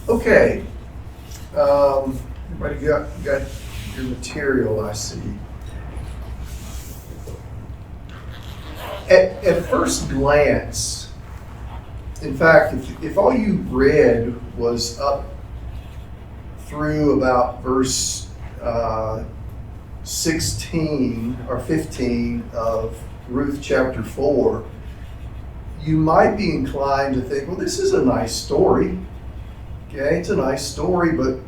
Okay, everybody got your material, I see. At first glance, in fact, if all you read was up through about verse 16 or 15 of Ruth Chapter 4, you might be inclined to think, well, this is a nice story. Okay, it's a nice story, but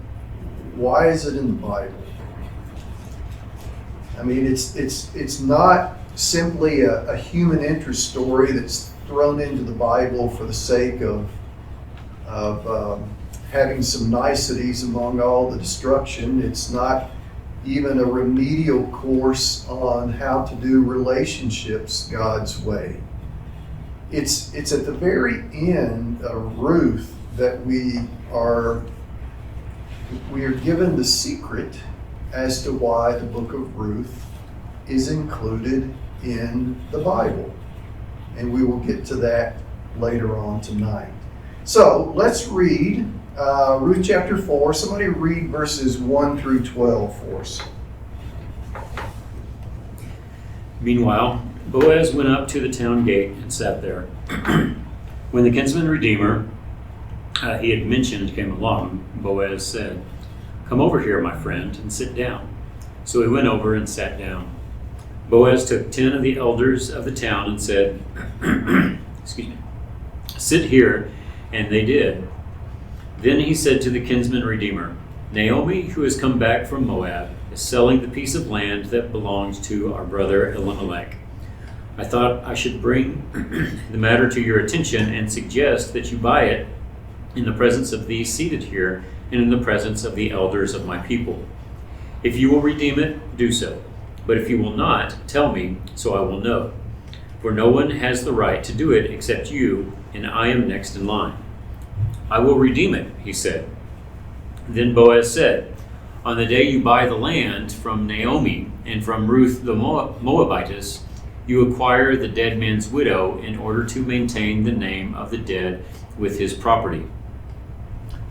why is it in the Bible? I mean, it's not simply a human interest story that's thrown into the Bible for the sake of having some niceties among all the destruction. It's not even a remedial course on how to do relationships God's way. It's at the very end of Ruth that we are given the secret as to why the book of Ruth is included in the Bible. And we will get to that later on tonight. So let's read Ruth chapter 4. Somebody read verses 1 through 12 for us. Meanwhile, Boaz went up to the town gate and sat there. When the kinsman redeemer he had mentioned came along, Boaz said, "Come over here, my friend, and sit down." So he went over and sat down. Boaz took 10 of the elders of the town and said, excuse me, "Sit here," and they did. Then he said to the kinsman redeemer, "Naomi, who has come back from Moab, is selling the piece of land that belongs to our brother Elimelech. I thought I should bring the matter to your attention and suggest that you buy it in the presence of these seated here and in the presence of the elders of my people. If you will redeem it, do so. But if you will not, tell me, so I will know. For no one has the right to do it except you, and I am next in line." "I will redeem it," he said. Then Boaz said, "On the day you buy the land from Naomi and from Ruth the Moabitess, you acquire the dead man's widow in order to maintain the name of the dead with his property."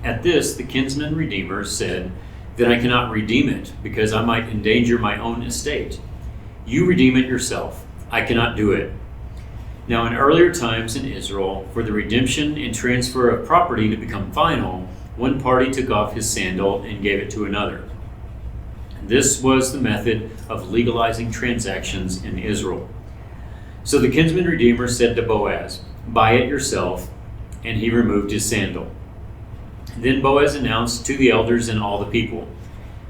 At this, the kinsman redeemer said, "Then I cannot redeem it, because I might endanger my own estate. You redeem it yourself. I cannot do it." Now, in earlier times in Israel, for the redemption and transfer of property to become final, one party took off his sandal and gave it to another. This was the method of legalizing transactions in Israel. So the kinsman redeemer said to Boaz, "Buy it yourself," and he removed his sandal. Then Boaz announced to the elders and all the people,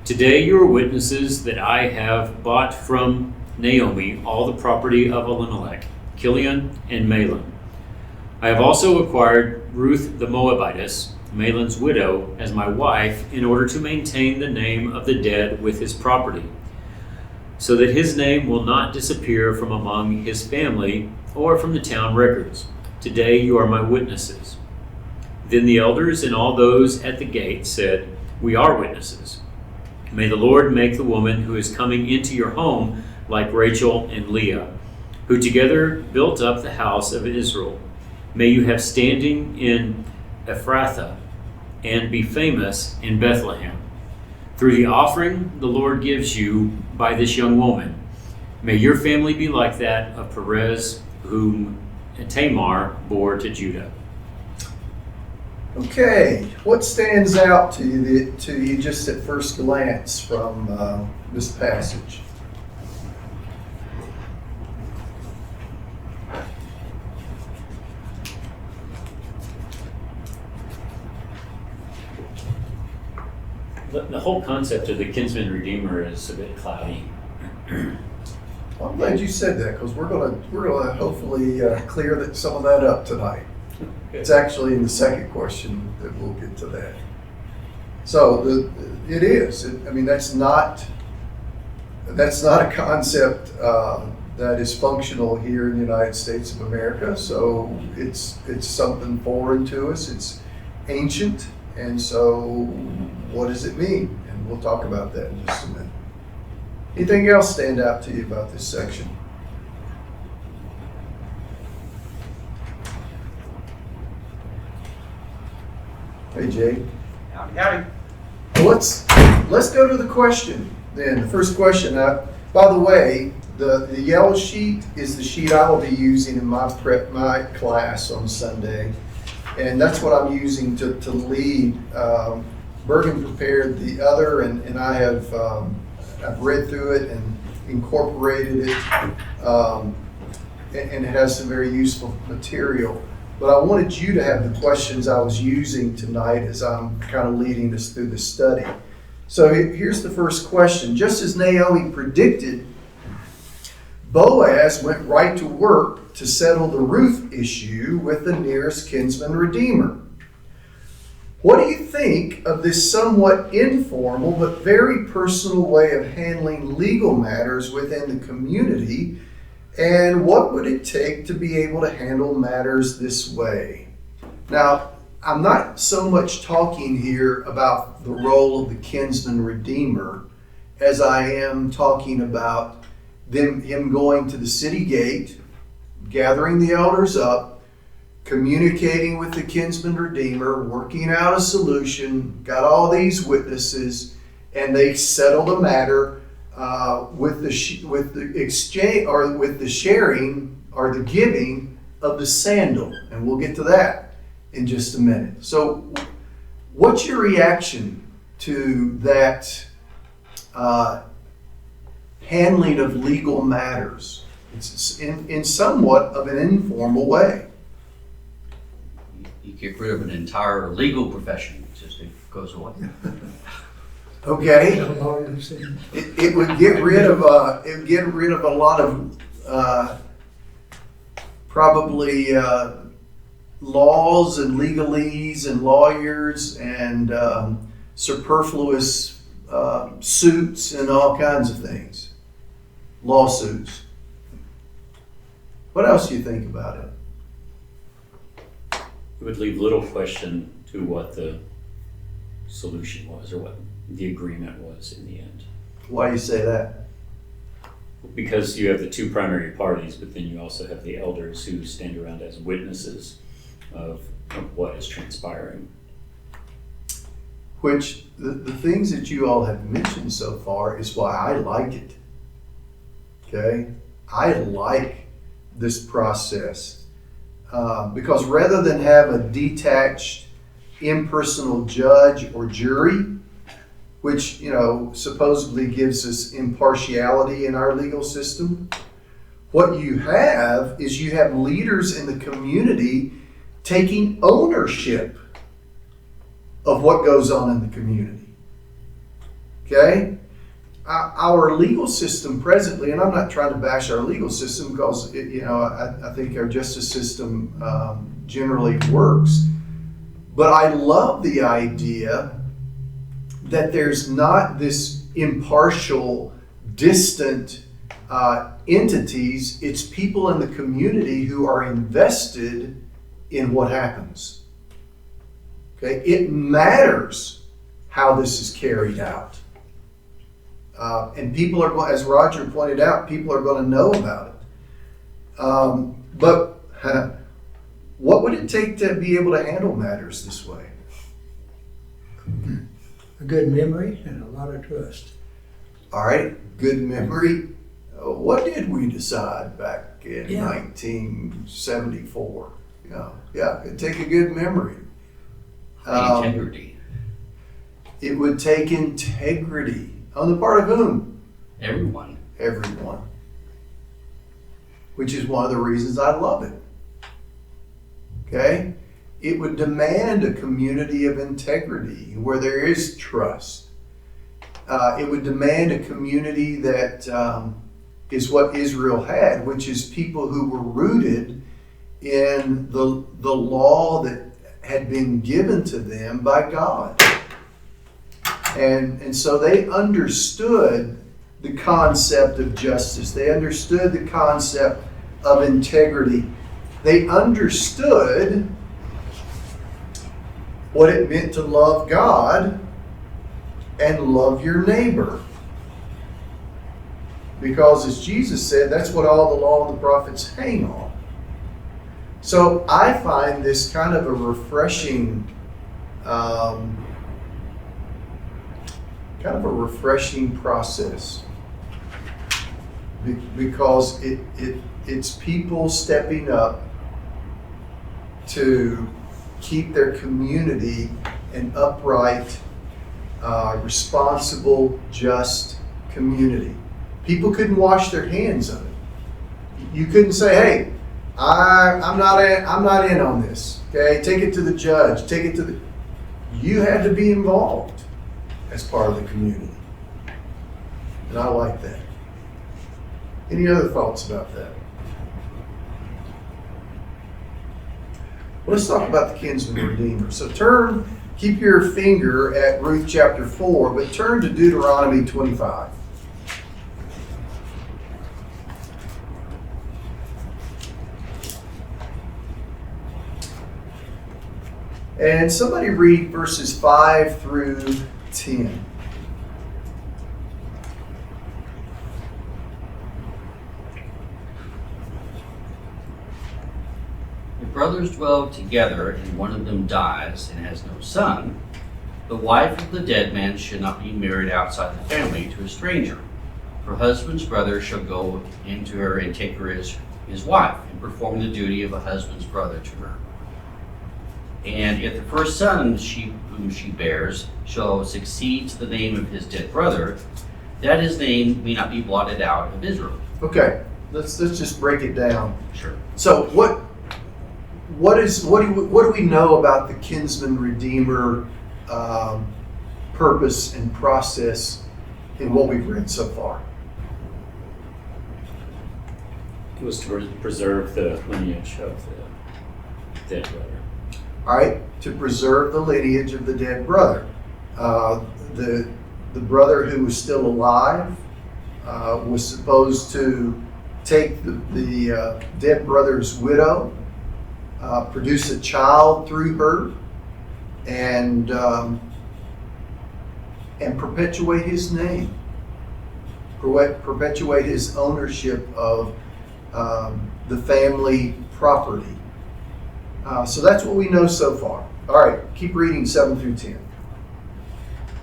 "Today you are witnesses that I have bought from Naomi all the property of Elimelech, Kilion, and Mahlon. I have also acquired Ruth the Moabitess, Mahlon's widow, as my wife in order to maintain the name of the dead with his property, so that his name will not disappear from among his family or from the town records. Today you are my witnesses." Then the elders and all those at the gate said, "We are witnesses. May the Lord make the woman who is coming into your home like Rachel and Leah, who together built up the house of Israel. May you have standing in Ephrathah and be famous in Bethlehem. Through the offering the Lord gives you by this young woman, may your family be like that of Perez, whom Tamar bore to Judah." Okay, what stands out to you just at first glance from this passage? The whole concept of the kinsman redeemer is a bit cloudy. I'm glad you said that, because we're gonna hopefully clear some of that up tonight. It's actually in the second question that we'll get to that. So it is. I mean, that's not a concept that is functional here in the United States of America. So it's something foreign to us. It's ancient, and so what does it mean? And we'll talk about that in just a minute. Anything else stand out to you about this section? Hey, Jay. Howdy, howdy. Well, let's go to the question then. The first question. By the way, the yellow sheet is the sheet I will be using in my class on Sunday, and that's what I'm using to lead. Bergen prepared the other, and I have I've read through it and incorporated it, and it has some very useful material. But I wanted you to have the questions I was using tonight as I'm kind of leading us through the study. So here's the first question. Just as Naomi predicted, Boaz went right to work to settle the Ruth issue with the nearest kinsman redeemer. What do you think of this somewhat informal but very personal way of handling legal matters within the community? And what would it take to be able to handle matters this way? Now, I'm not so much talking here about the role of the kinsman redeemer as I am talking about him going to the city gate, gathering the elders up, communicating with the kinsman redeemer, working out a solution, got all these witnesses, and they settle the matter with the exchange, or with the sharing or the giving of the sandal. And we'll get to that in just a minute. So what's your reaction to that handling of legal matters? It's in somewhat of an informal way. You get rid of an entire legal profession. It just goes away. Okay. It would get rid of a lot of probably laws and legalese and lawyers and superfluous suits and all kinds of things, lawsuits. What else do you think about it? It would leave little question to what the solution was or what the agreement was in the end. Why do you say that? Because you have the two primary parties, but then you also have the elders who stand around as witnesses of what is transpiring. Which, the things that you all have mentioned so far is why I like it. Okay? I like this process. Because rather than have a detached, impersonal judge or jury, which, supposedly gives us impartiality in our legal system, what you have is you have leaders in the community taking ownership of what goes on in the community. Okay? Our legal system presently, and I'm not trying to bash our legal system because, I think our justice system generally works, but I love the idea that there's not this impartial, distant entities. It's people in the community who are invested in what happens. Okay, it matters how this is carried out. And people are going, as Roger pointed out, people are going to know about it. But what would it take to be able to handle matters this way? A good memory and a lot of trust. All right, good memory. What did we decide back in 1974? It'd take a good memory. Integrity. It would take integrity. On the part of whom? Everyone. Everyone. Which is one of the reasons I love it. Okay? It would demand a community of integrity where there is trust. It would demand a community that is what Israel had, which is people who were rooted in the law that had been given to them by God. And so they understood the concept of justice. They understood the concept of integrity. They understood what it meant to love God and love your neighbor. Because as Jesus said, that's what all the law and the prophets hang on. So I find this kind of a refreshing kind of a refreshing process because it's people stepping up to keep their community an upright, responsible, just community. People couldn't wash their hands of it. You couldn't say, "Hey, I'm not in on this." Okay, take it to the judge. Take it to the. You had to be involved as part of the community, and I like that. Any other thoughts about that? Let's talk about the kinsman redeemer. So keep your finger at Ruth chapter 4, but turn to Deuteronomy 25. And somebody read verses 5 through 10. If brothers dwell together and one of them dies and has no son, the wife of the dead man should not be married outside the family to a stranger. Her husband's brother shall go into her and take her as his wife and perform the duty of a husband's brother to her. And if the first son whom she bears shall succeed to the name of his dead brother, that his name may not be blotted out of Israel. Okay, let's just break it down. Sure. So what do we know about the kinsman redeemer purpose and process in what we've read so far? It was to preserve the lineage of the dead brother. All right, to preserve the lineage of the dead brother. The brother who was still alive was supposed to take the dead brother's widow, produce a child through her, and perpetuate his name, perpetuate his ownership of the family property. So that's what we know so far. All right, keep reading 7 through 10.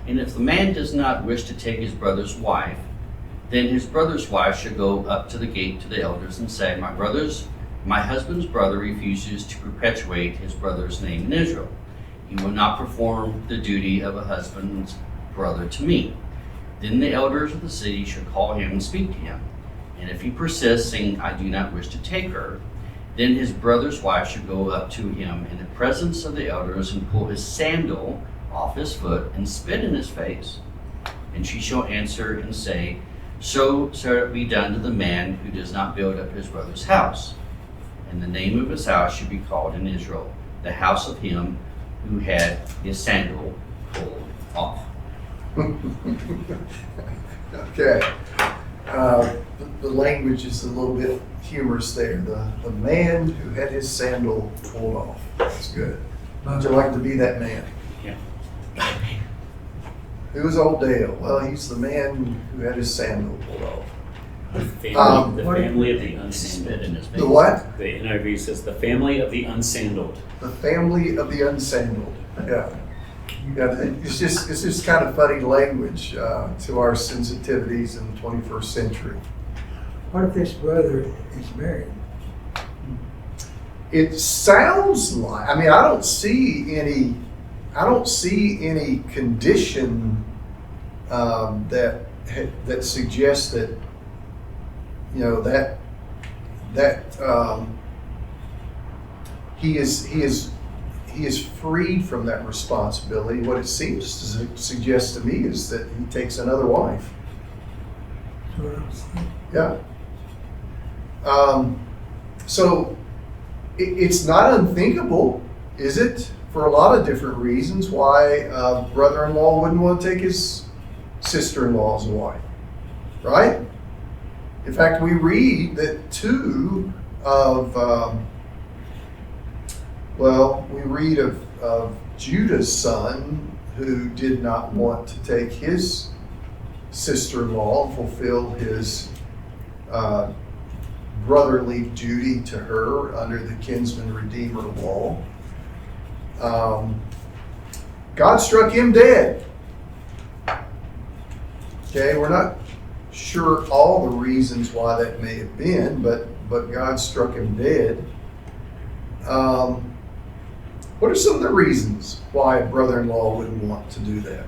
And if the man does not wish to take his brother's wife, then his brother's wife should go up to the gate to the elders and say, My husband's brother refuses to perpetuate his brother's name in Israel. He will not perform the duty of a husband's brother to me. Then the elders of the city should call him and speak to him. And if he persists, saying, I do not wish to take her, then his brother's wife should go up to him in the presence of the elders and pull his sandal off his foot and spit in his face. And she shall answer and say, So shall it be done to the man who does not build up his brother's house. And the name of his house should be called in Israel, the house of him who had his sandal pulled off. Okay. The language is a little bit humorous there. The man who had his sandal pulled off. That's good. Would you like to be that man? Yeah. Who is old Dale? Well, he's the man who had his sandal pulled off. The family of the Spit unsandaled. in his face. The what? The NIV says the family of the unsandaled. The family of the unsandaled. Yeah. Yeah, it's just kind of funny language to our sensitivities in the 21st century. What if this brother is married? It sounds like, I mean, I don't see any condition that suggests that, you know, that he is freed from that responsibility. What it seems to suggest to me is that he takes another wife. That's what I'm saying. Yeah. So it's not unthinkable, is it? For a lot of different reasons, why a brother-in-law wouldn't want to take his sister-in-law as a wife, right? In fact, we read that two of Judah's son who did not want to take his sister-in-law and fulfill his brotherly duty to her under the kinsman redeemer law. God struck him dead. Okay, we're not sure all the reasons why that may have been, but God struck him dead. What are some of the reasons why a brother-in-law wouldn't want to do that?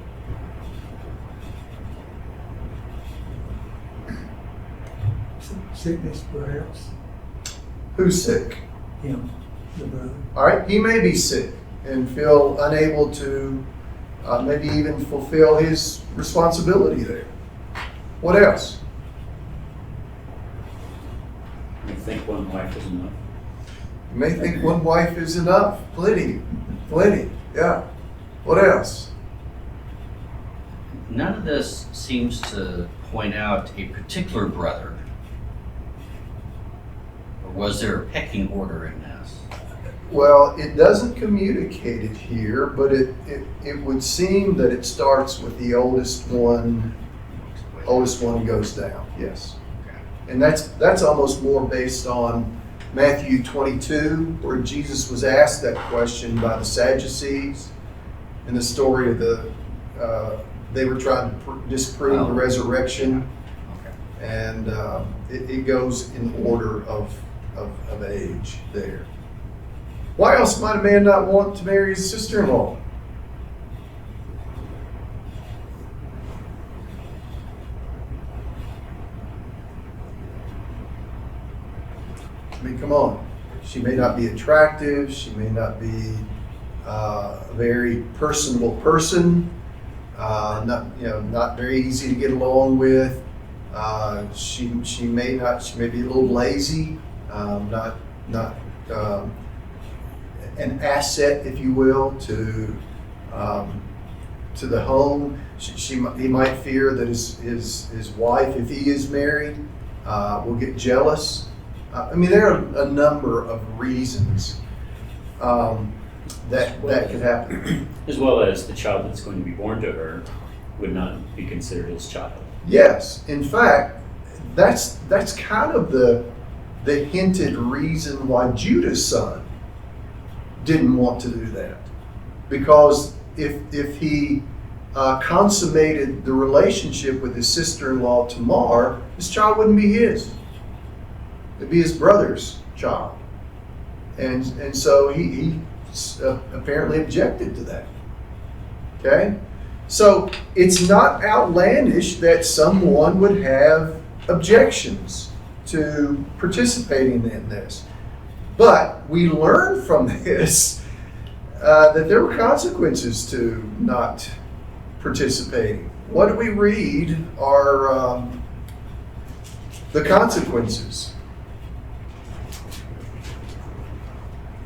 Sickness, perhaps. Who's sick? Him, the brother. All right, he may be sick and feel unable to maybe even fulfill his responsibility there. What else? I think one wife is enough. You may think one wife is enough. Plenty, yeah. What else? None of this seems to point out a particular brother. Or was there a pecking order in this? Well, it doesn't communicate it here, but it would seem that it starts with the oldest one. Oldest one goes down, yes. Okay. And that's almost more based on Matthew 22, where Jesus was asked that question by the Sadducees in the story of they were trying to disprove the resurrection. Okay. And it goes in order of age there. Why else might a man not want to marry his sister-in-law? I mean, come on. She may not be attractive. She may not be a very personable person. Not very easy to get along with. She may be a little lazy. Not an asset, if you will, to the home. He might fear that his wife, if he is married, will get jealous. There are a number of reasons that could happen. As well as the child that's going to be born to her would not be considered his child. Yes, in fact, that's kind of the hinted reason why Judah's son didn't want to do that, because if he consummated the relationship with his sister-in-law Tamar, his child wouldn't be his. It'd be his brother's child, and so he apparently objected to that. Okay, so it's not outlandish that someone would have objections to participating in this, but we learn from this that there were consequences to not participating. What do we read are the consequences?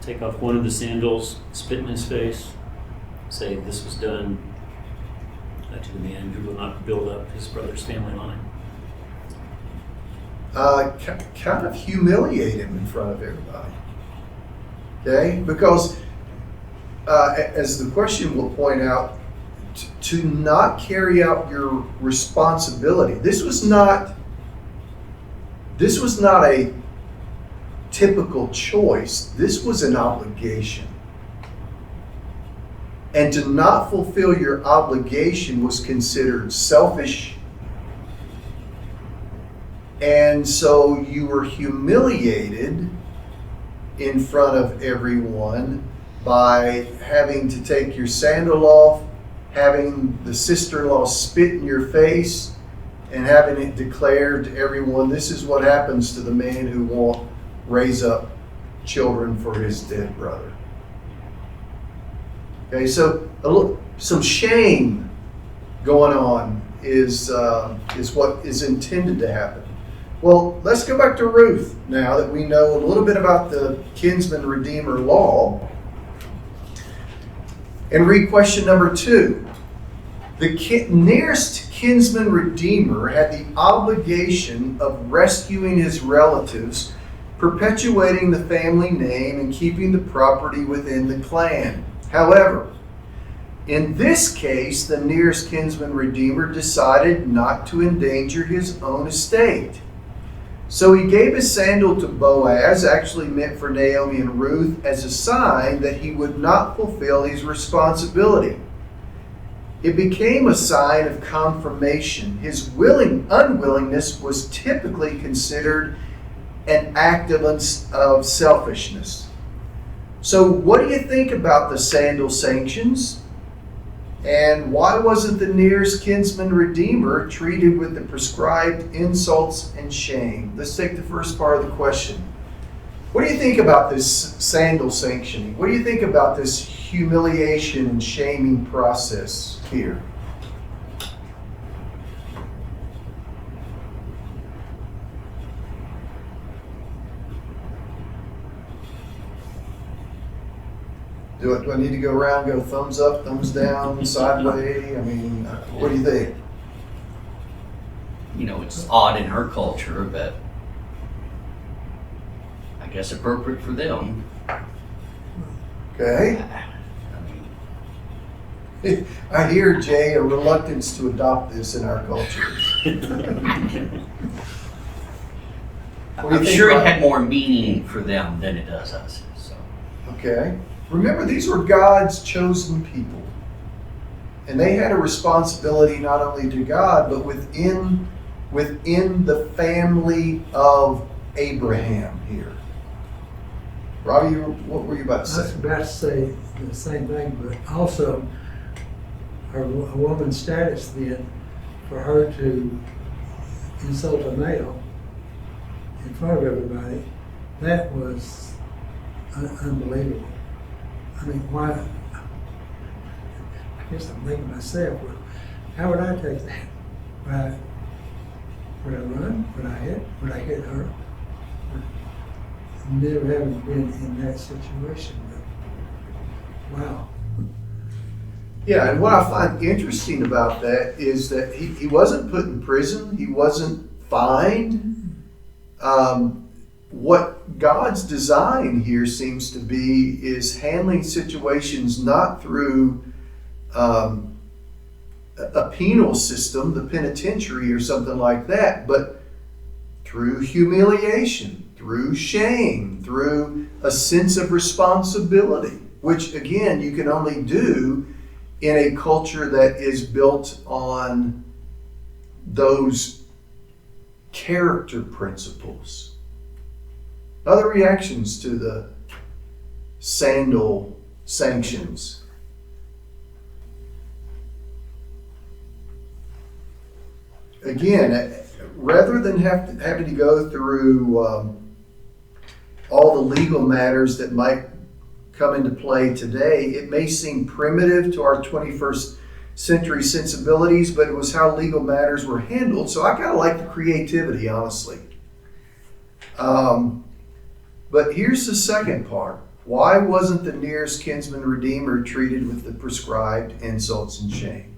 Take off one of the sandals, spit in his face, say this was done to the man who will not build up his brother's family line. Kind of humiliate him in front of everybody. Okay? Because, as the question will point out, to not carry out your responsibility. This was not a typical choice. This was an obligation. And to not fulfill your obligation was considered selfish. And so you were humiliated in front of everyone by having to take your sandal off, having the sister-in-law spit in your face, and having it declared to everyone, this is what happens to the man who won't raise up children for his dead brother. Okay, so some shame going on is what is intended to happen. Well, let's go back to Ruth now that we know a little bit about the kinsman redeemer law, and read question number 2. The nearest kinsman redeemer had the obligation of rescuing his relatives, perpetuating the family name, and keeping the property within the clan. However, in this case, the nearest kinsman redeemer decided not to endanger his own estate. So he gave his sandal to Boaz, actually meant for Naomi and Ruth, as a sign that he would not fulfill his responsibility. It became a sign of confirmation. His unwillingness was typically considered an act of selfishness. So what do you think about the sandal sanctions? And why wasn't the nearest kinsman redeemer treated with the prescribed insults and shame? Let's take the first part of the question. What do you think about this sandal sanctioning? What do you think about this humiliation and shaming process here? Do I need to go around, go thumbs up, thumbs down, sideways? I mean, what do you think? You know, it's odd in her culture, but I guess appropriate for them. Okay. I mean, I hear, Jay, a reluctance to adopt this in our culture. What do you I'm think sure it about- had more meaning for them than it does us. So Okay. Remember, these were God's chosen people. And they had a responsibility not only to God, but within the family of Abraham here. Robbie, what were you about to I was say? about to say the same thing, but also a woman's status then, for her to insult a male in front of everybody, that was unbelievable. I mean, why? I guess I'm thinking to myself, well, how would I take that? Would I run? Would I hit? Would I hit her? Never having been in that situation, but wow. Yeah, and what I find interesting about that is that he wasn't put in prison. He wasn't fined. What God's design here seems to be is handling situations not through a penal system, the penitentiary or something like that, but through humiliation, through shame, through a sense of responsibility, which again you can only do in a culture that is built on those character principles. Other reactions to the sandal sanctions? Again, rather than having to go through all the legal matters that might come into play today, it may seem primitive to our 21st century sensibilities, but it was how legal matters were handled. So I kind of like the creativity, honestly. But here's the second part. Why wasn't the nearest kinsman redeemer treated with the prescribed insults and shame?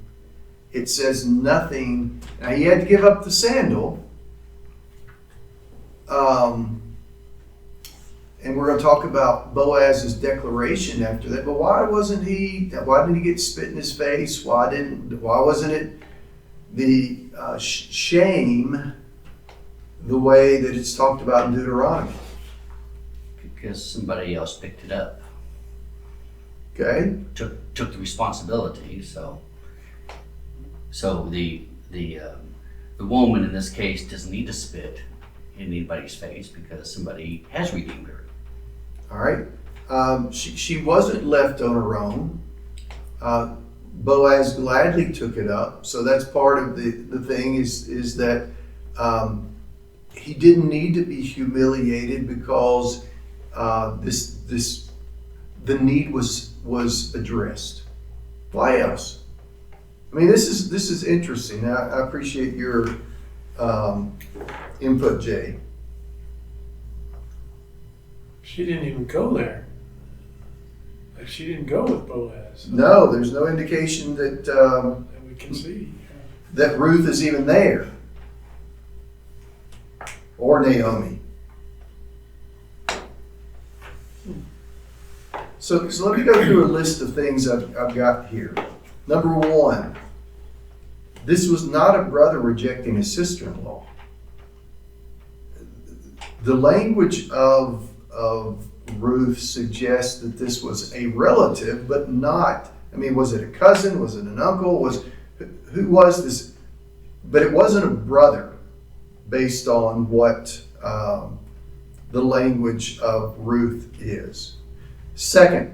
It says nothing. Now, he had to give up the sandal. And we're going to talk about Boaz's declaration after that. But why didn't he get spit in his face? Why wasn't it the shame the way that it's talked about in Deuteronomy? because somebody else picked it up, Okay? took the responsibility. So the woman in this case doesn't need to spit in anybody's face because somebody has redeemed her. All right. She wasn't left on her own. Boaz gladly took it up. So that's part of the thing is that he didn't need to be humiliated because the need was addressed. Why else? I mean, this is interesting. I appreciate your input, Jay. She didn't even go there. Like, she didn't go with Boaz. No, there's no indication that That we can see. that Ruth is even there, or Naomi. So let me go through a list of things I've got here. Number one, this was not a brother rejecting his sister-in-law. The language of Ruth suggests that this was a relative, but not I mean, was it a cousin? Was it an uncle? Who was this? But it wasn't a brother based on what the language of Ruth is. Second,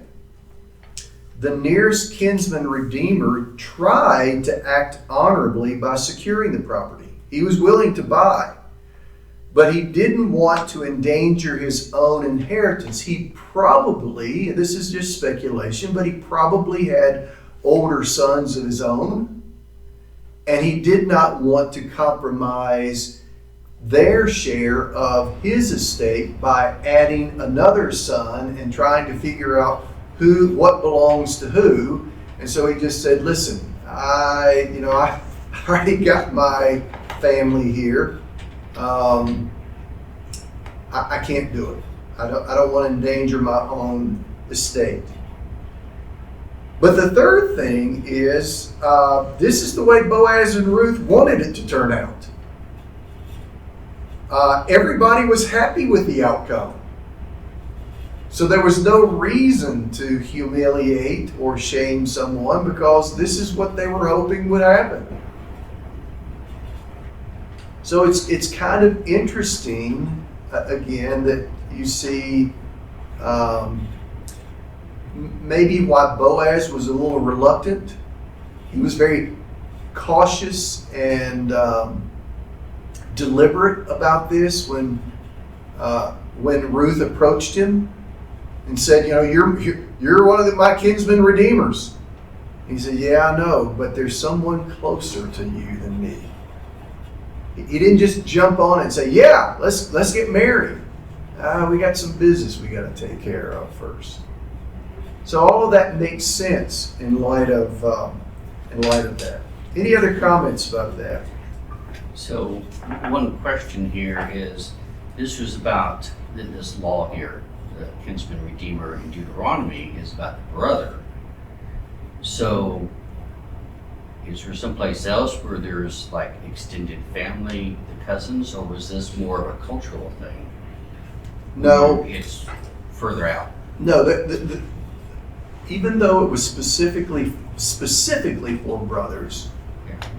the nearest kinsman redeemer tried to act honorably by securing the property. He was willing to buy, but he didn't want to endanger his own inheritance. He probably, this is just speculation, but he probably had older sons of his own, and he did not want to compromise their share of his estate by adding another son and trying to figure out what belongs to who. And so he just said, listen, I already got my family here. I can't do it. I don't want to endanger my own estate. But the third thing is, this is the way Boaz and Ruth wanted it to turn out. Everybody was happy with the outcome. So there was no reason to humiliate or shame someone, because this is what they were hoping would happen. So it's kind of interesting, again, that you see maybe why Boaz was a little reluctant. He was very cautious and deliberate about this when Ruth approached him and said, you're one of my kinsman redeemers. He said, yeah, I know, but there's someone closer to you than me. He didn't just jump on it and say, yeah, let's get married. We got some business we got to take care of first. So all of that makes sense in light of that. Any other comments about that? So one question here is, this was about this law here, the kinsman redeemer in Deuteronomy is about the brother. So is there someplace else where there's like extended family, the cousins, or was this more of a cultural thing? No. It's further out. No, even though it was specifically for brothers,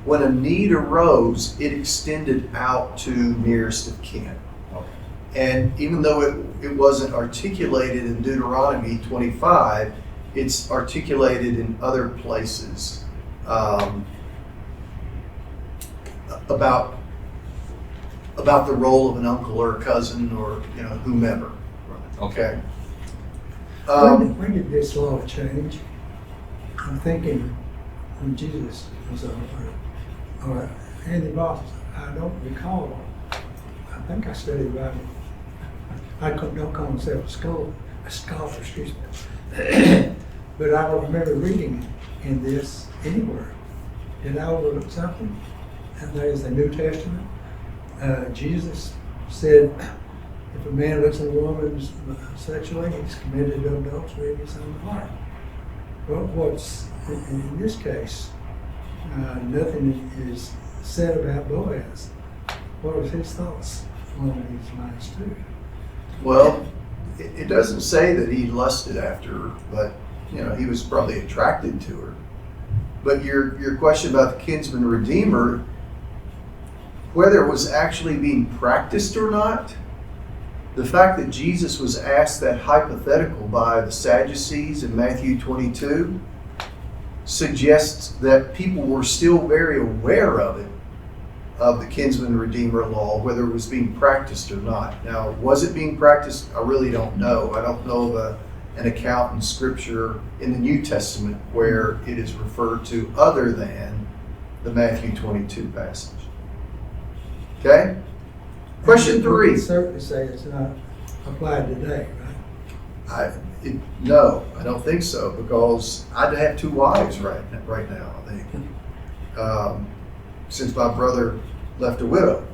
when a need arose, it extended out to nearest of kin. Okay. And even though it wasn't articulated in Deuteronomy 25, it's articulated in other places about the role of an uncle or a cousin or whomever. Okay. When did this law change? I'm thinking when Jesus was or Andy Boss. I don't recall. I think I studied about it. I don't call myself a scholar, excuse me. But I don't remember reading in this anywhere. Did I overlook something? And there's the New Testament. Jesus said, if a man looks at a woman sexually, he's committed adultery in his own heart. Well, what's in this case, nothing is said about Boaz. What was his thoughts along these lines too? Well, it doesn't say that he lusted after her, but he was probably attracted to her. But your question about the kinsman redeemer, whether it was actually being practiced or not, the fact that Jesus was asked that hypothetical by the Sadducees in Matthew 22 suggests that people were still very aware of it, of the kinsman redeemer law, whether it was being practiced or not. Now, was it being practiced? I really don't know. I don't know of an account in Scripture in the New Testament where it is referred to other than the Matthew 22 passage. Okay? Question 3. You certainly say it's not applied today, right? No, I don't think so, because I'd have 2 wives right now, I think, since my brother left a widow.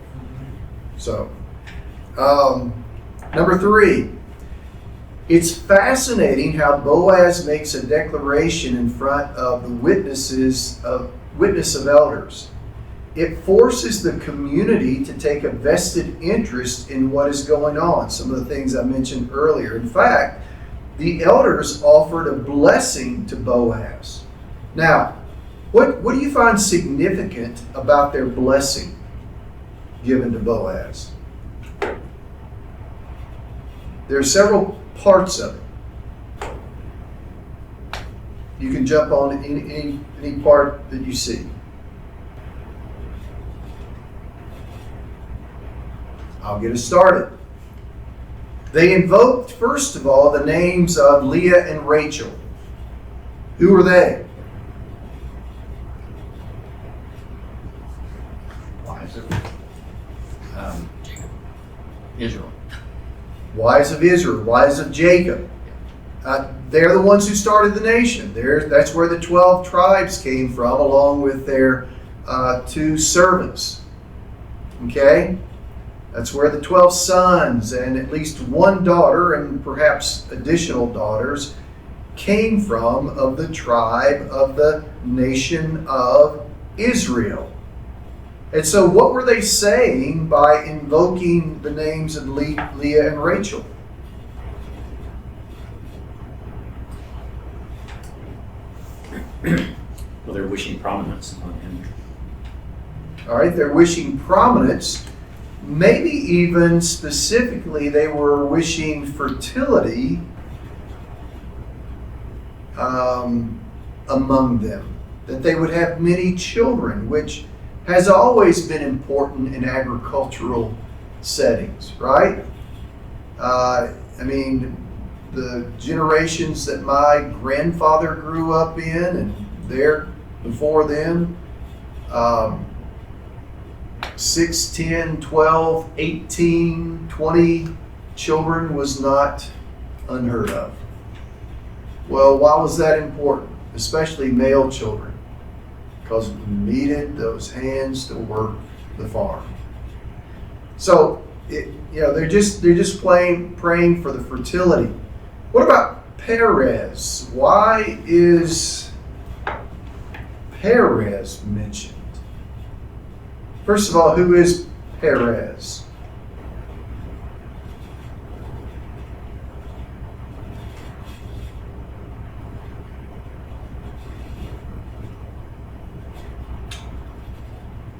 So, number 3, it's fascinating how Boaz makes a declaration in front of the witness of elders. It forces the community to take a vested interest in what is going on. Some of the things I mentioned earlier. In fact, the elders offered a blessing to Boaz. Now, what do you find significant about their blessing given to Boaz? There are several parts of it. You can jump on any part that you see. I'll get us started. They invoked, first of all, the names of Leah and Rachel. Who are they? Wives of Israel. Wives of Israel, wives of Jacob. They're the ones who started the nation. That's where the 12 tribes came from, along with their 2 servants. Okay? That's where the 12 sons and at least 1 daughter and perhaps additional daughters came from, of the tribe of the nation of Israel. And so what were they saying by invoking the names of Leah and Rachel? Well, they're wishing prominence on him. All right, they're wishing prominence. Maybe even specifically they were wishing fertility among them, that they would have many children, which has always been important in agricultural settings, right? I mean, the generations that my grandfather grew up in and there before them, 6, 10, 12, 18, 20 children was not unheard of. Well, why was that important? Especially male children, because we needed those hands to work the farm. So, they're just praying for the fertility. What about Perez? Why is Perez mentioned? First of all, who is Perez?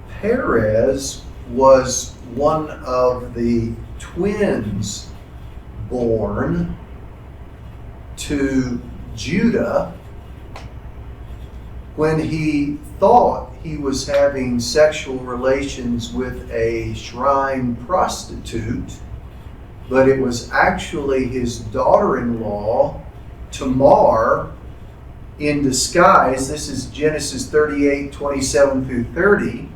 Perez was one of the twins born to Judah when he thought he was having sexual relations with a shrine prostitute, but it was actually his daughter-in-law, Tamar, in disguise. This is Genesis 38, 27 through 30.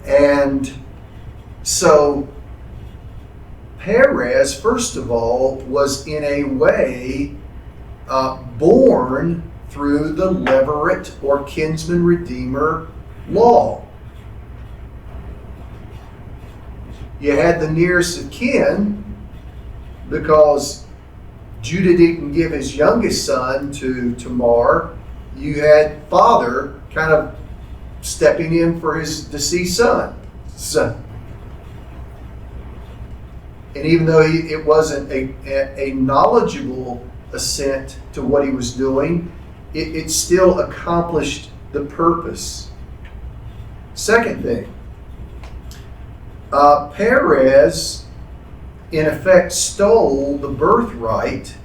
And so Perez, first of all, was in a way born through the levirate or kinsman redeemer law. You had the nearest of kin because Judah didn't give his youngest son to Tamar. You had father kind of stepping in for his deceased son. And even though it wasn't a knowledgeable assent to what he was doing, it still accomplished the purpose. Second thing, Perez in effect stole the birthright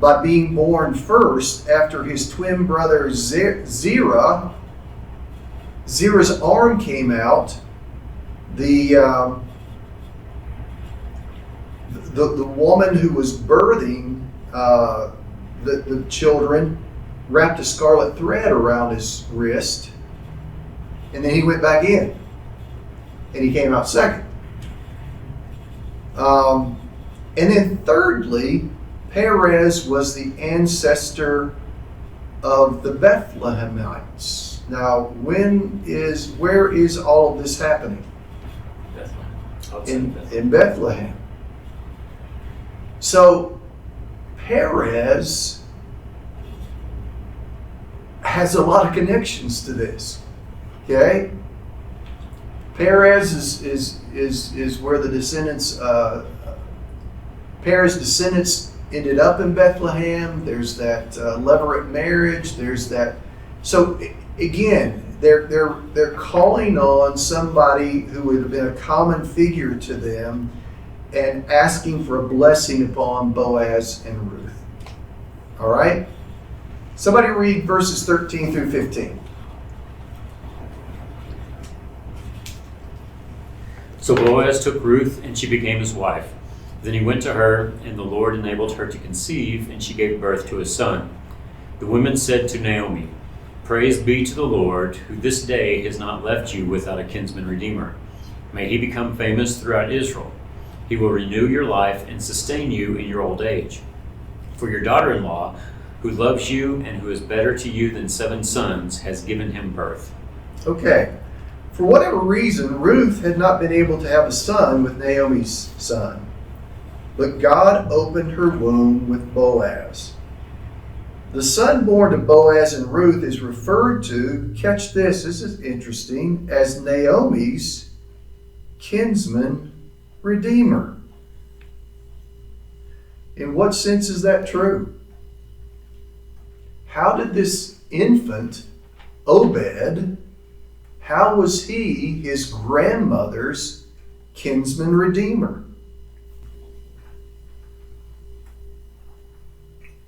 by being born first after his twin brother Zerah. Zerah's arm came out. The woman who was birthing the children wrapped a scarlet thread around his wrist, and then he went back in, and he came out second. And then thirdly, Perez was the ancestor of the Bethlehemites. Now, where is all of this happening? In Bethlehem. So Perez has a lot of connections to this. Okay? Perez is where the descendants Perez's descendants ended up in Bethlehem. There's that levirate marriage. There's that. So again, they're calling on somebody who would have been a common figure to them and asking for a blessing upon Boaz and Ruth. All right? Somebody read verses 13 through 15. So Boaz took Ruth, and she became his wife. Then he went to her, and the Lord enabled her to conceive, and she gave birth to a son. The women said to Naomi, "Praise be to the Lord, who this day has not left you without a kinsman redeemer. May he become famous throughout Israel. He will renew your life and sustain you in your old age. For your daughter-in-law, who loves you and who is better to you than 7 sons, has given him birth." Okay. For whatever reason, Ruth had not been able to have a son with Naomi's son. But God opened her womb with Boaz. The son born to Boaz and Ruth is referred to, catch this is interesting, as Naomi's kinsman redeemer. In what sense is that true? How did this infant, Obed, how was he his grandmother's kinsman redeemer?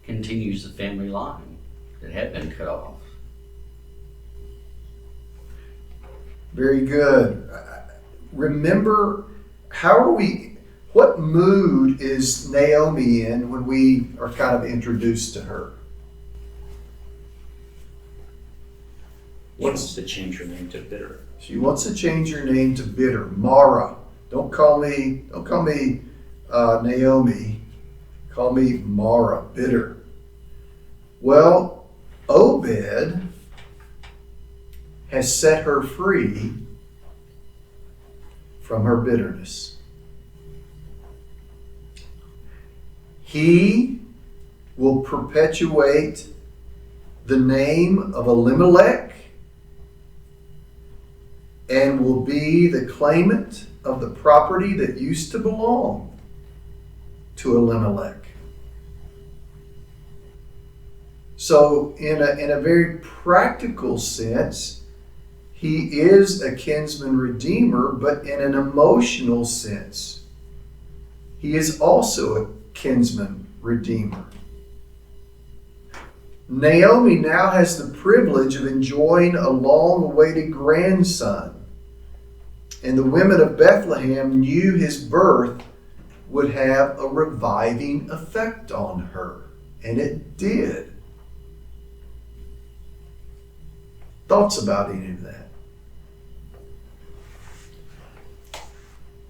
Continues the family line that had been cut off. Very good. Remember, what mood is Naomi in when we are kind of introduced to her? She wants to change her name to Bitter. She wants to change her name to Bitter, Mara. Don't call me Naomi. Call me Mara, Bitter. Well, Obed has set her free from her bitterness. He will perpetuate the name of Elimelech and will be the claimant of the property that used to belong to Elimelech. So in a very practical sense, he is a kinsman redeemer, but in an emotional sense, he is also a kinsman redeemer. Naomi now has the privilege of enjoying a long-awaited grandson. And the women of Bethlehem knew his birth would have a reviving effect on her. And it did. Thoughts about any of that?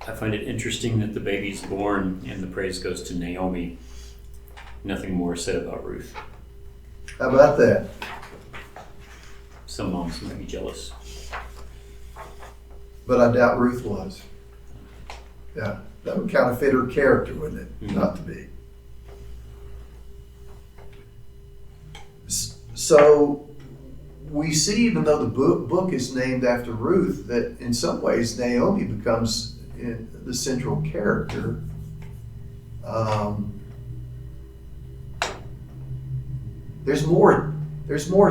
I find it interesting that the baby's born and the praise goes to Naomi. Nothing more said about Ruth. How about that? Some moms might be jealous. But I doubt Ruth was. Yeah, that would kind of fit her character, wouldn't it? Mm-hmm. Not to be. So we see, even though the book is named after Ruth, that in some ways Naomi becomes the central character. There's more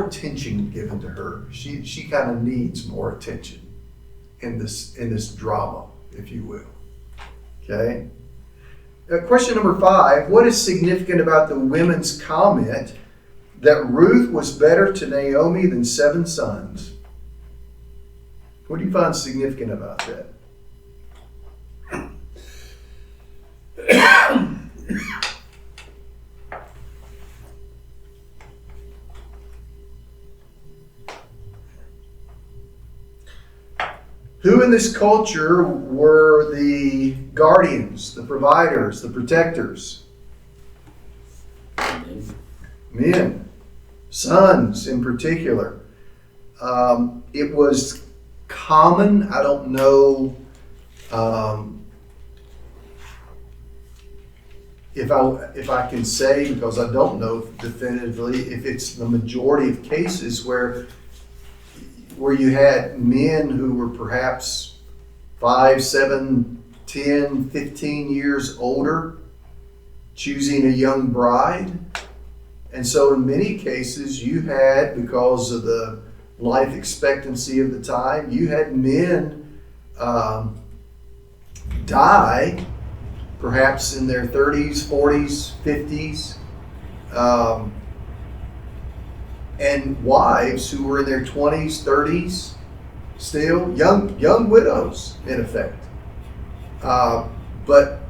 attention given to her. She kind of needs more attention in this drama, if you will. Okay. Question number 5: what is significant about the women's comment that Ruth was better to Naomi than 7 sons? What do you find significant about that? Who in this culture were the guardians, the providers, the protectors? Men, sons in particular. It was common, I don't know if I can say, because I don't know definitively, if it's the majority of cases where you had men who were perhaps 5, 7, 10, 15 years older choosing a young bride. And so in many cases you had, because of the life expectancy of the time, you had men die perhaps in their 30s, 40s, 50s, and wives who were in their 20s, 30s, still young widows in effect, but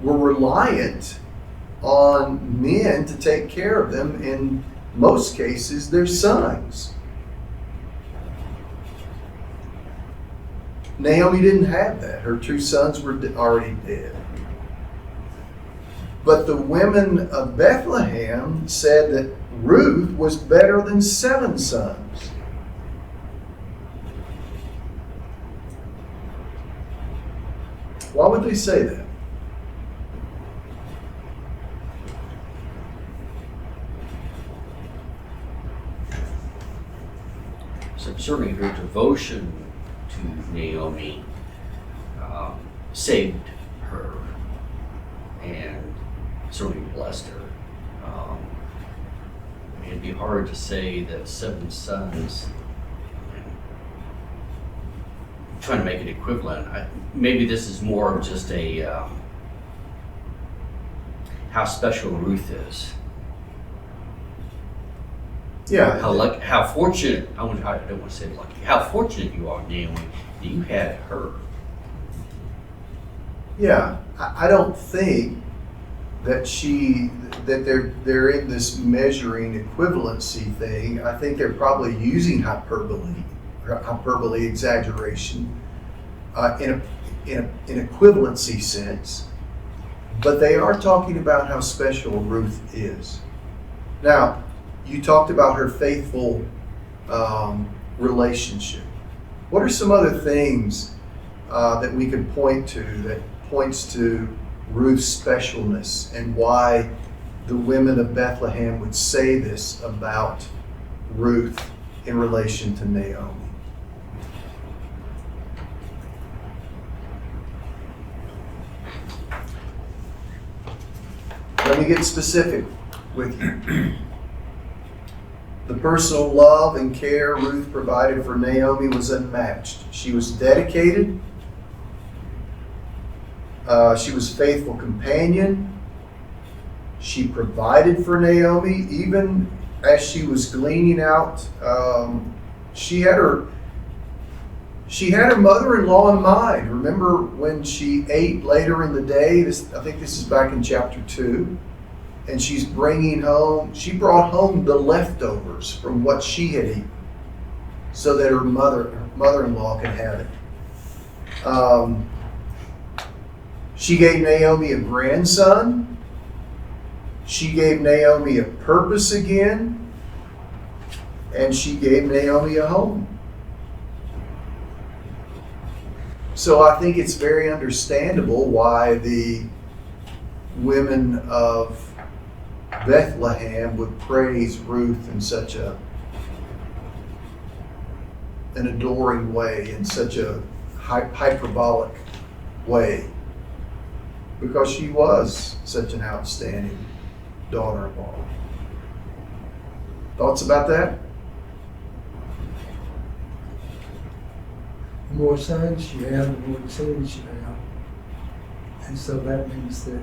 were reliant on men to take care of them, in most cases their sons. Naomi didn't have that. Her two sons were already dead. But the women of Bethlehem said that Ruth was better than 7 sons. Why would they say that? So certainly her devotion to Naomi saved her and certainly blessed her. It'd be hard to say that 7 sons, trying to make it equivalent. Maybe this is more of just a how special Ruth is. Yeah. How fortunate, I don't want to say lucky, how fortunate you are, Naomi, that you had her. Yeah. I don't think that they're in this measuring equivalency thing. I think they're probably using hyperbole, exaggeration, in an equivalency sense. But they are talking about how special Ruth is. Now, you talked about her faithful relationship. What are some other things that we can point to that points to Ruth's specialness, and why the women of Bethlehem would say this about Ruth in relation to Naomi? Let me get specific with you. The personal love and care Ruth provided for Naomi was unmatched. She was dedicated. She was a faithful companion. She provided for Naomi, even as she was gleaning out. She had her mother-in-law in mind. Remember when she ate later in the day? I think this is back in chapter 2. And she brought home the leftovers from what she had eaten, so that her mother-in-law could have it. She gave Naomi a grandson. She gave Naomi a purpose again. And she gave Naomi a home. So I think it's very understandable why the women of Bethlehem would praise Ruth in such an adoring way, in such a hyperbolic way, because she was such an outstanding daughter-in-law. Thoughts about that? The more sons you have, the more descendants you have. And so that means that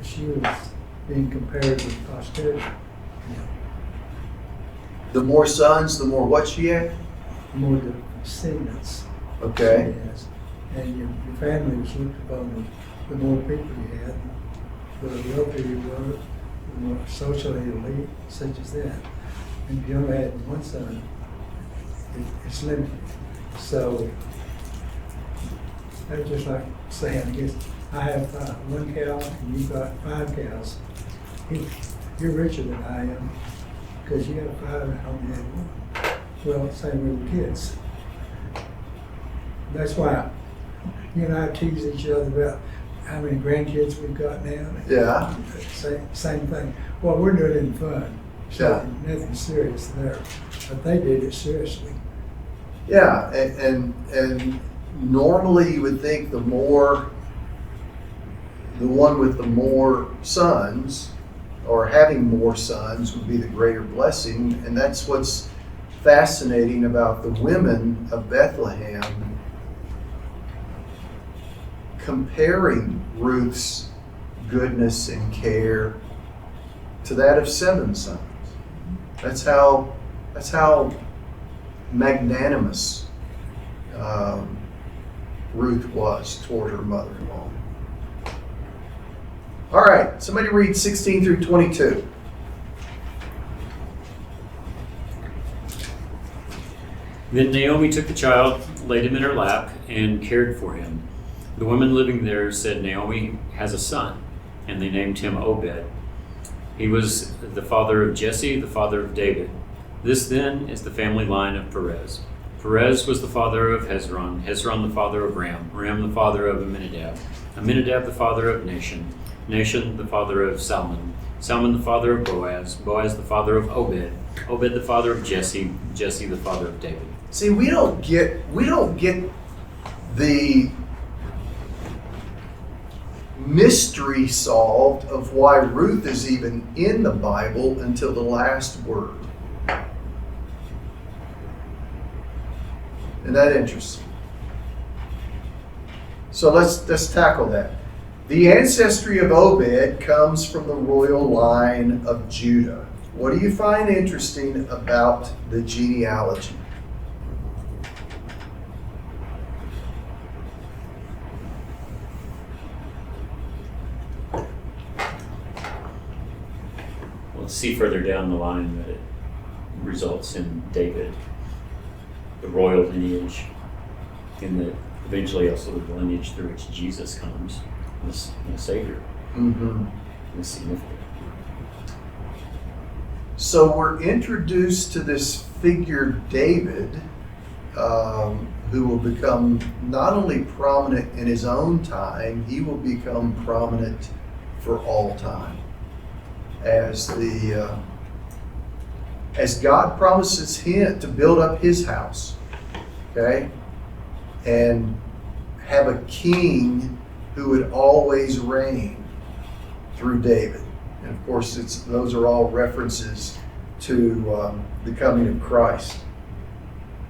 she was being compared with posterity. Yeah. The more sons, the more what she had? The more the descendants Okay. she has. And your family was looked upon, the more people you had, the wealthier you were, the more socially elite, such as that. And if you only had one son, it's limited. So that's just like saying, I guess, I have 1 cow and you've got 5 cows. You're richer than I am because you got 5 and I only had 1. Well, same with the kids. That's why you and I tease each other about how many grandkids we've got now. Yeah. Same thing. Well, we're doing it in fun. So Yeah. nothing serious there. But they did it seriously. Yeah, and normally you would think the more the one with the more sons, or having more sons, would be the greater blessing. And that's what's fascinating about the women of Bethlehem, comparing Ruth's goodness and care to that of 7 sons. That's how magnanimous Ruth was toward her mother-in-law. All right, somebody read 16 through 22. Then Naomi took the child, laid him in her lap, and cared for him. The women living there said, Naomi has a son, and they named him Obed. He was the father of Jesse, the father of David. This then is the family line of Perez. Perez was the father of Hezron, Hezron the father of Ram, Ram the father of Amminadab, Amminadab the father of Nahshon, Nahshon the father of Salmon, Salmon the father of Boaz, Boaz the father of Obed, Obed the father of Jesse, Jesse the father of David. See, we don't get the mystery solved of why Ruth is even in the Bible until the last word. Isn't that interesting? So let's tackle that. The ancestry of Obed comes from the royal line of Judah. What do you find interesting about the genealogy? We'll see further down the line that it results in David, the royal lineage, and that eventually also the lineage through which Jesus comes, the Savior. Mm-hmm. Is significant. So we're introduced to this figure, David, who will become not only prominent in his own time, he will become prominent for all time. As God promises him to build up his house, okay, and have a king who would always reign through David. And of course, those are all references to the coming of Christ.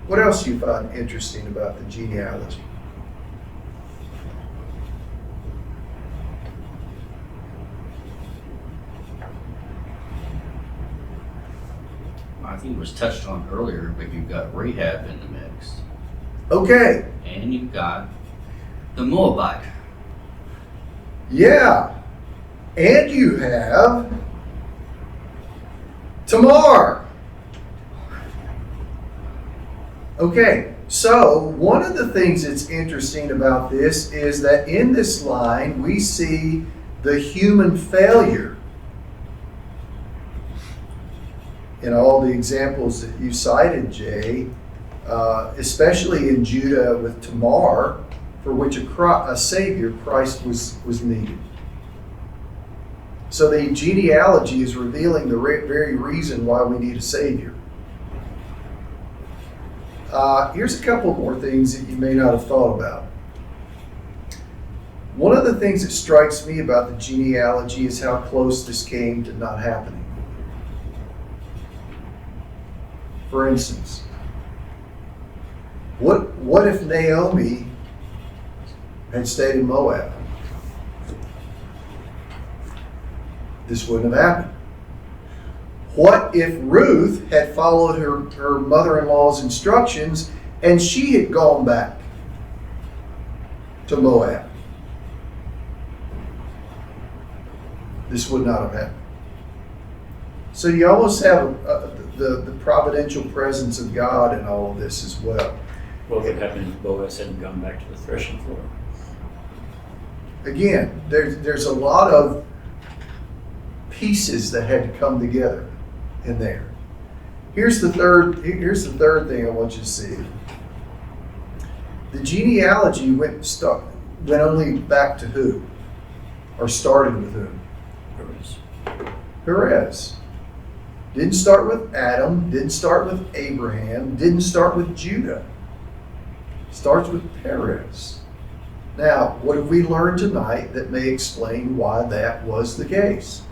What else do you find interesting about the genealogy? I think it was touched on earlier, but you've got Rahab in the mix. Okay, And you've got the Moabite. yeah. And you have Tamar. Okay, so one of the things that's interesting about this is that in this line we see the human failure. In all the examples that you cited, Jay, especially in Judah with Tamar, for which a Savior, Christ, was needed. So the genealogy is revealing the very reason why we need a Savior. Here's a couple more things that you may not have thought about. One of the things that strikes me about the genealogy is how close this came to not happening. For instance, what if Naomi had stayed in Moab? This wouldn't have happened. What if Ruth had followed her mother-in-law's instructions and she had gone back to Moab? This would not have happened. So you almost have the providential presence of God in all of this as well. What would happen if Boaz hadn't gone back to the threshing floor? Again, there's a lot of pieces that had to come together in there. Here's the third thing I want you to see. The genealogy went only back to who? Or started with whom? Perez. Didn't start with Adam, didn't start with Abraham, didn't start with Judah. Starts with Perez. Now, what have we learned tonight that may explain why that was the case?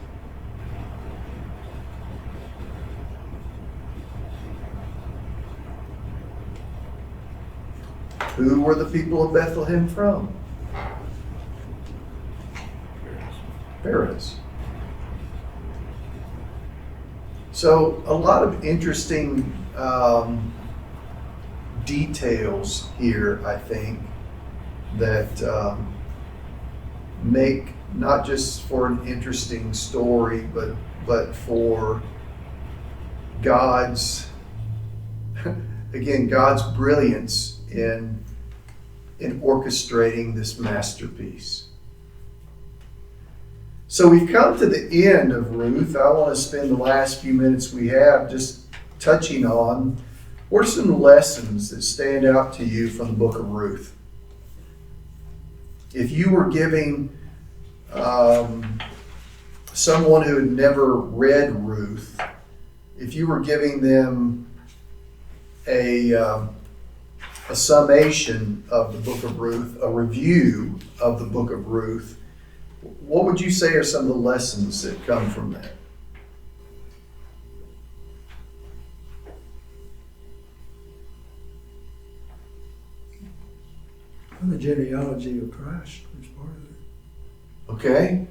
Who were the people of Bethlehem from? Pharaohs. So a lot of interesting details here, I think, that make not just for an interesting story, but for God's, again, God's brilliance in orchestrating this masterpiece. So we've come to the end of Ruth. I want to spend the last few minutes we have just touching on what are some lessons that stand out to you from the book of Ruth. If you were giving someone who had never read Ruth, if you were giving them a summation of the book of Ruth, a review of the book of Ruth, what would you say are some of the lessons that come from that? The genealogy of Christ was part of it. Okay,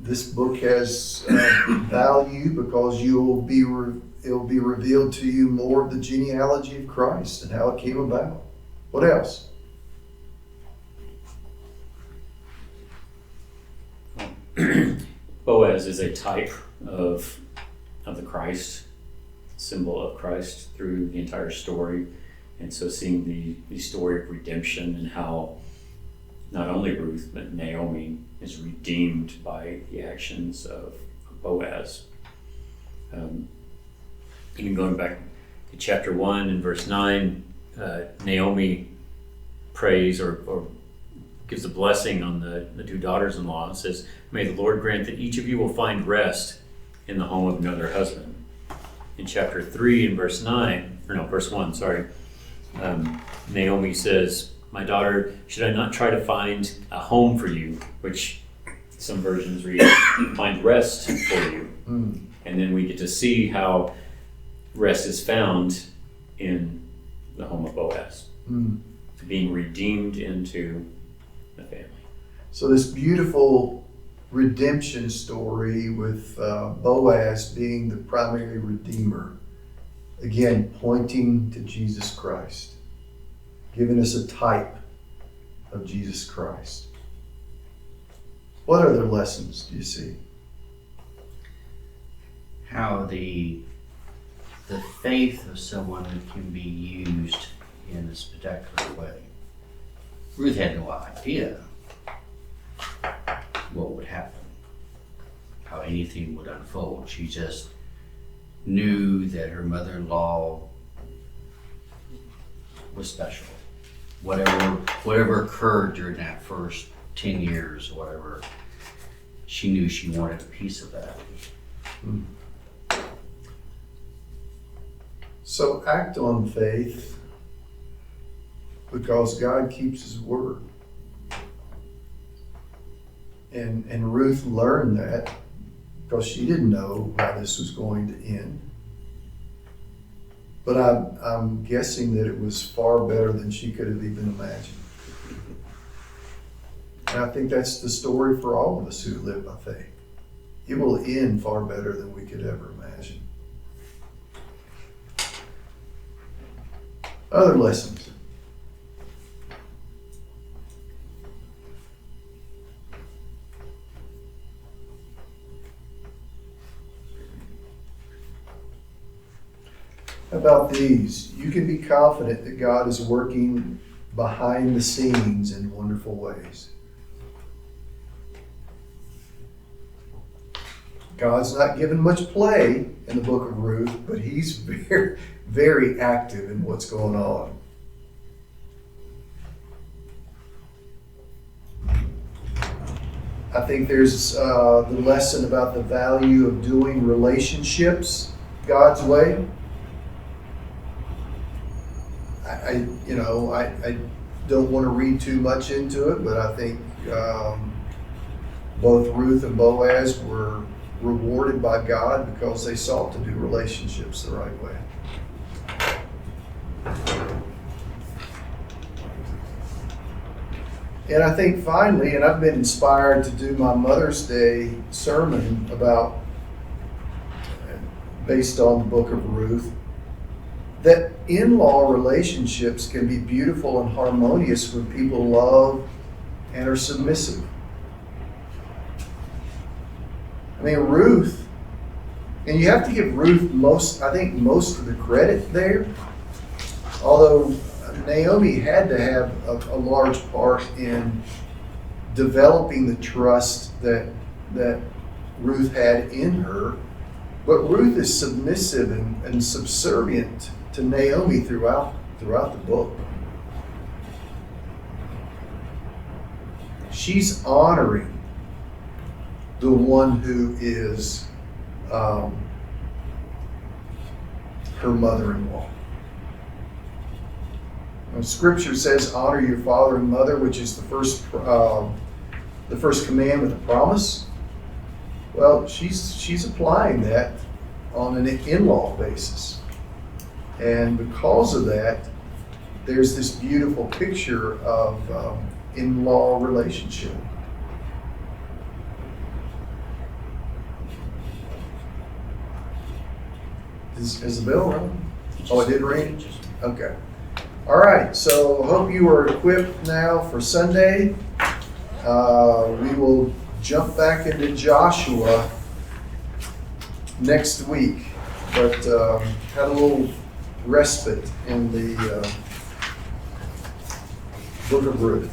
this book has value because it'll be revealed to you more of the genealogy of Christ and how it came about. What else? Boaz is a type of the Christ, symbol of Christ through the entire story. And so seeing the story of redemption and how not only Ruth, but Naomi is redeemed by the actions of Boaz. Even going back to chapter 1 and verse 9, Naomi prays or gives a blessing on the two daughters-in-law and says, "May the Lord grant that each of you will find rest in the home of another husband." In chapter 3 and verse 1, Naomi says, "My daughter, should I not try to find a home for you?" Which some versions read, "find rest for you." Mm. And then we get to see how rest is found in the home of Boaz, being redeemed into the family. So this beautiful redemption story with Boaz being the primary redeemer, again pointing to Jesus Christ, giving us a type of Jesus Christ. What other lessons do you see? How the faith of someone can be used in a spectacular way. Ruth had no idea what would happen, how anything would unfold. She just knew that her mother-in-law was special. Whatever occurred during that first 10 years or whatever, she knew she wanted a piece of that. So act on faith because God keeps his word. And Ruth learned that because she didn't know how this was going to end. But I'm guessing that it was far better than she could have even imagined. And I think that's the story for all of us who live by faith. It will end far better than we could ever imagine. Other lessons. How about these? You can be confident that God is working behind the scenes in wonderful ways. God's not given much play in the book of Ruth, but he's very, very active in what's going on. I think there's the lesson about the value of doing relationships God's way. I don't want to read too much into it, but I think both Ruth and Boaz were rewarded by God because they sought to do relationships the right way. And I think finally, and I've been inspired to do my Mother's Day sermon based on the book of Ruth, that in-law relationships can be beautiful and harmonious when people love and are submissive. I mean, Ruth, and you have to give Ruth most of the credit there, although Naomi had to have a large part in developing the trust that Ruth had in her. But Ruth is submissive and subservient to Naomi throughout the book. She's honoring the one who is her mother-in-law. Scripture says, honor your father and mother, which is the first command with a promise. Well, she's applying that on an in-law basis. And because of that, there's this beautiful picture of in-law relationship. Is the bell ringing? Oh, it did ring? Okay. All right, so hope you are equipped now for Sunday. We will jump back into Joshua next week, but had a little respite in the book of Ruth.